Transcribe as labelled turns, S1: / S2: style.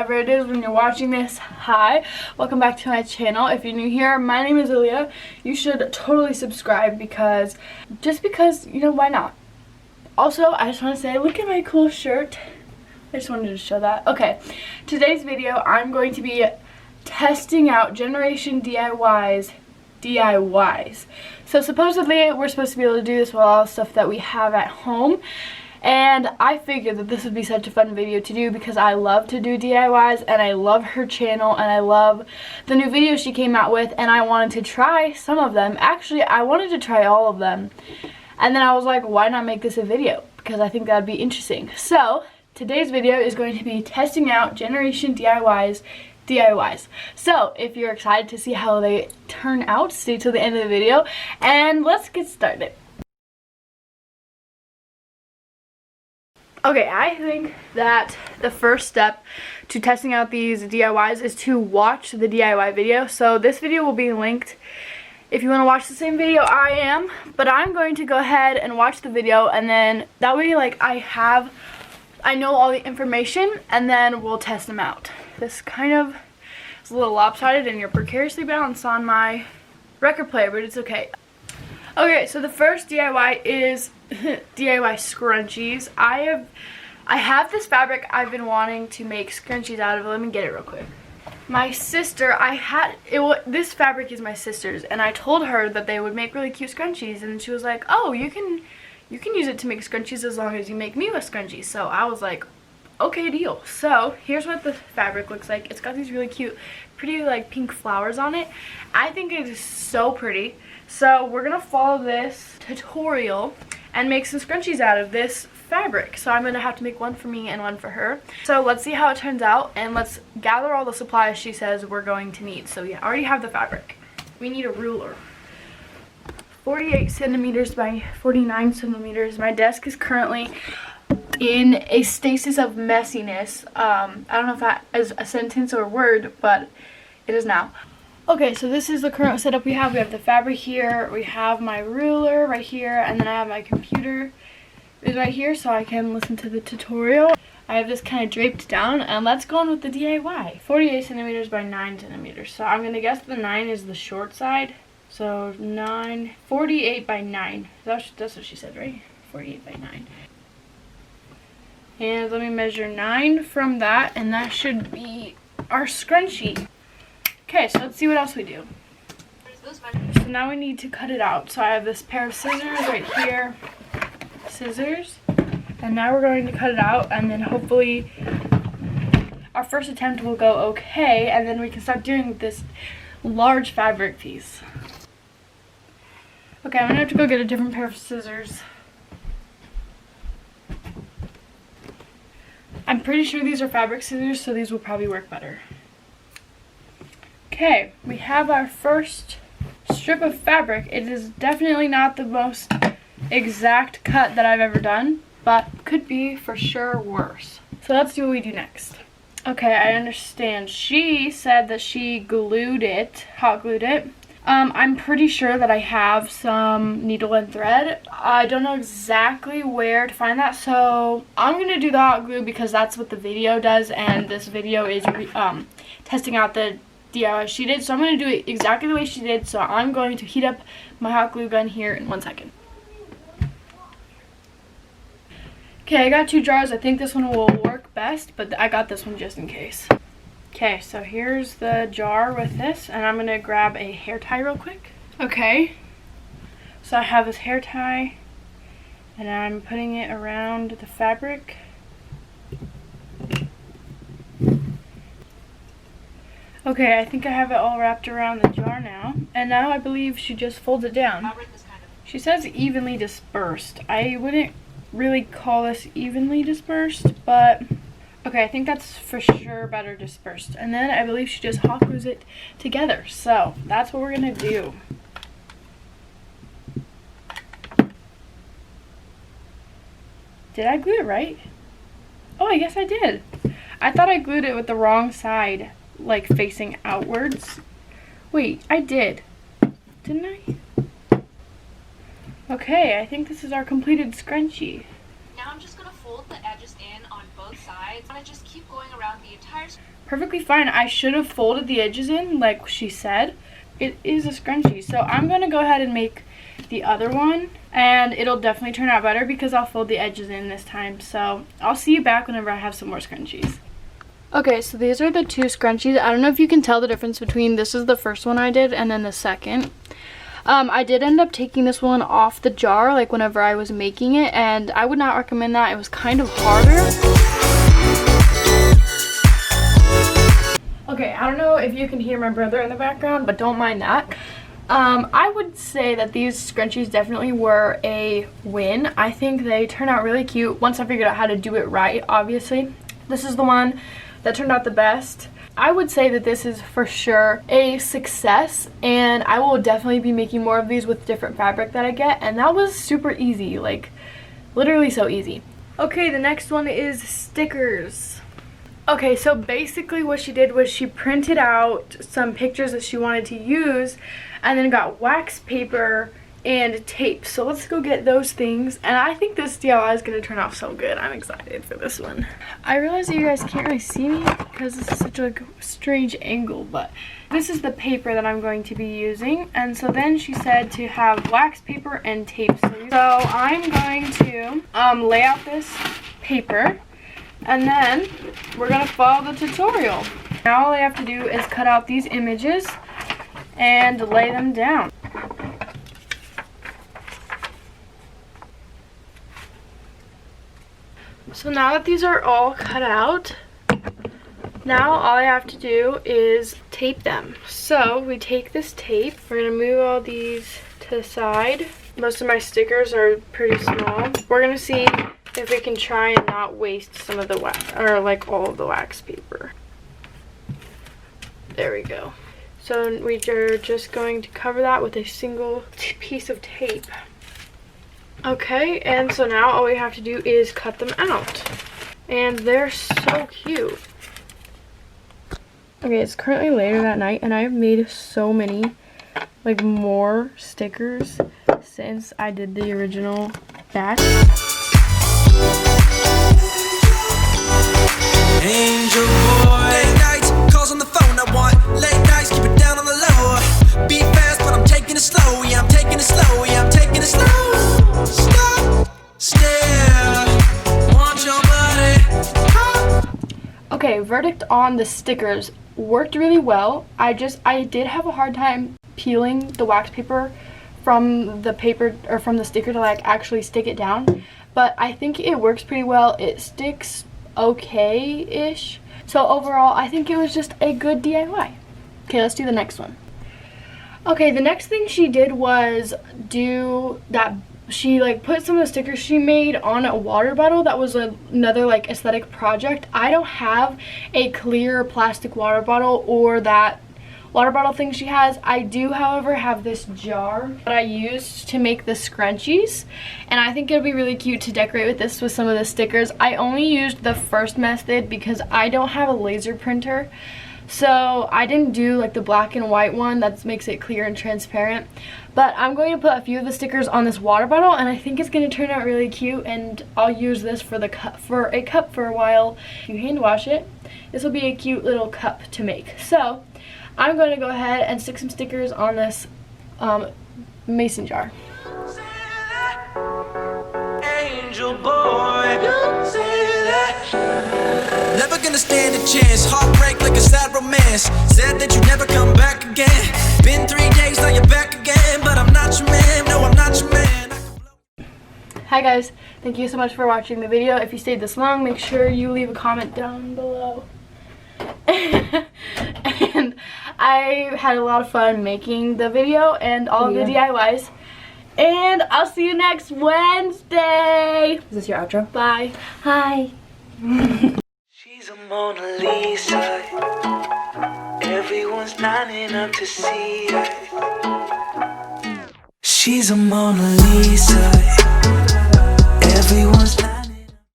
S1: whatever it is when you're watching this. Hi, welcome back to my channel. If you're new here, my name is Aaliyah. You should totally subscribe because, you know, why not? Also, I just want to say, look at my cool shirt. I just wanted to show that. Okay, today's video, I'm going to be testing out Generation DIY's DIYs. So supposedly, we're supposed to be able to do this with all the stuff that we have at home. And I figured that this would be such a fun video to do because I love to do DIYs and I love her channel and I love the new videos she came out with, and I wanted to try some of them. Actually, I wanted to try all of them. And then I was like, why not make this a video? Because I think that would be interesting. So, today's video is going to be testing out Generation DIY's DIYs. So, if you're excited to see how they turn out, stay till the end of the video and let's get started. Okay, I think that the first step to testing out these DIYs is to watch the DIY video. So this video will be linked if you want to watch the same video I am, but I'm going to go ahead and watch the video, and then that way like I know all the information, and then we'll test them out. This kind of is a little lopsided and you're precariously balanced on my record player, but it's okay. Okay, so the first DIY is DIY scrunchies. I have this fabric I've been wanting to make scrunchies out of. Let me get it real quick. My sister, this fabric is my sister's, and I told her that they would make really cute scrunchies, and she was like, oh, you can use it to make scrunchies as long as you make me a scrunchie. So I was like, okay, deal. So here's what the fabric looks like. It's got these really cute, pretty like pink flowers on it. I think it is so pretty. So we're gonna follow this tutorial and make some scrunchies out of this fabric. So I'm gonna have to make one for me and one for her. So let's see how it turns out, and let's gather all the supplies she says we're going to need. So yeah, I already have the fabric. We need a ruler. 48 centimeters by 49 centimeters. My desk is currently in a stasis of messiness. I don't know if that is a sentence or a word, but it is now. Okay, so this is the current setup we have. We have the fabric here, we have my ruler right here, and then I have my computer is right here so I can listen to the tutorial. I have this kind of draped down, and let's go on with the DIY. 48 centimeters by 9 centimeters. So I'm going to guess the 9 is the short side. So 48 by 9. That's what she said, right? 48 by 9. And let me measure 9 from that, and that should be our scrunchie. Okay, so let's see what else we do. So now we need to cut it out. So I have this pair of scissors right here. Scissors. And now we're going to cut it out, and then hopefully our first attempt will go okay, and then we can start doing this large fabric piece. Okay, I'm going to have to go get a different pair of scissors. I'm pretty sure these are fabric scissors, so these will probably work better. Okay, we have our first strip of fabric. It is definitely not the most exact cut that I've ever done, but could be for sure worse. So let's see what we do next. Okay, I understand. She said that she glued it, hot glued it. I'm pretty sure that I have some needle and thread. I don't know exactly where to find that, so I'm going to do the hot glue because that's what the video does, and this video is testing out the DIY she did. So I'm going to do it exactly the way she did, so I'm going to heat up my hot glue gun here in 1 second. Okay, I got 2 jars. I think this one will work best, but I got this one just in case. Okay, so here's the jar with this, and I'm going to grab a hair tie real quick. Okay, so I have this hair tie, and I'm putting it around the fabric. Okay, I think I have it all wrapped around the jar now, and now I believe she just folds it down. She says evenly dispersed. I wouldn't really call this evenly dispersed, but okay, I think that's for sure better dispersed. And then I believe she just hot glues it together. So that's what we're gonna do. Did I glue it right? Oh, I guess I did. I thought I glued it with the wrong side, like facing outwards. Wait, I did. Didn't I? Okay, I think this is our completed scrunchie.
S2: Now I'm just going to fold the edges in on both sides. sides. I'm gonna just keep going around the entire.
S1: Perfectly fine. I should have folded the edges in like she said. It is a scrunchie, so I'm gonna go ahead and make the other one, and it'll definitely turn out better because I'll fold the edges in this time. So I'll see you back whenever I have some more scrunchies. Okay, so these are the two scrunchies. I don't know if you can tell the difference between this is the first one I did and then the second. I did end up taking this one off the jar like whenever I was making it, and I would not recommend that. It was kind of harder. Okay, I don't know if you can hear my brother in the background, but don't mind that. I would say that these scrunchies definitely were a win. I think they turned out really cute once I figured out how to do it right, obviously. This is the one that turned out the best. I would say that this is for sure a success, and I will definitely be making more of these with different fabric that I get, and that was super easy, like literally so easy. Okay, the next one is stickers. Okay, so basically what she did was she printed out some pictures that she wanted to use and then got wax paper and tape. So let's go get those things. And I think this DIY is going to turn out so good. I'm excited for this one. I realize that you guys can't really see me because this is such a strange angle, but this is the paper that I'm going to be using. And so then she said to have wax paper and tape. So I'm going to lay out this paper. And then we're going to follow the tutorial. Now all I have to do is cut out these images and lay them down. So now that these are all cut out, now all I have to do is tape them. So we take this tape, we're going to move all these to the side. Most of my stickers are pretty small. We're going to see if we can try and not waste some of the wax, or like all of the wax paper. There we go. So we are just going to cover that with a single piece of tape. Okay, and so now all we have to do is cut them out. And they're so cute. Okay, it's currently later that night, and I've made so many, like more stickers since I did the original batch.
S3: Angel boy, late nights, calls on the phone. I want late nights, keep it down on the low. Be fast, but I'm taking it slow. Yeah, I'm taking it slow. Yeah, I'm taking it slow. Stop, stare, want your body.
S1: Okay, verdict on the stickers. Worked really well. I did have a hard time peeling the wax paper from the paper or from the sticker to like actually stick it down, but I think it works pretty well. It sticks okay-ish. So overall, I think it was just a good DIY. Okay, let's do the next one. Okay, the next thing she did was do that. She like put some of the stickers she made on a water bottle. That was another like aesthetic project. I don't have a clear plastic water bottle or that water bottle thing she has. I do, however, have this jar that I used to make the scrunchies, and I think it'll be really cute to decorate with this with some of the stickers. I only used the first method because I don't have a laser printer, so I didn't do like the black and white one that makes it clear and transparent. But I'm going to put a few of the stickers on this water bottle, and I think it's going to turn out really cute, and I'll use this for a cup for a while. If you hand wash it, this will be a cute little cup to make. So I'm going to go ahead and stick some stickers on this mason jar.
S3: Angel boy, don't say that. Never gonna stand a chance. Heartbreak like a sad romance. Said that you never come back again. Been 3 days, now you're back again. But I'm not your man, no I'm not your man.
S1: Hi guys, thank you so much for watching the video. If you stayed this long, make sure you leave a comment down below. And I had a lot of fun making the video and all of the DIYs. And I'll see you next Wednesday.
S4: Is this your outro?
S1: Bye. Hi.
S3: She's a Mona Lisa. Everyone's lining up to see her. She's a Mona Lisa. Everyone's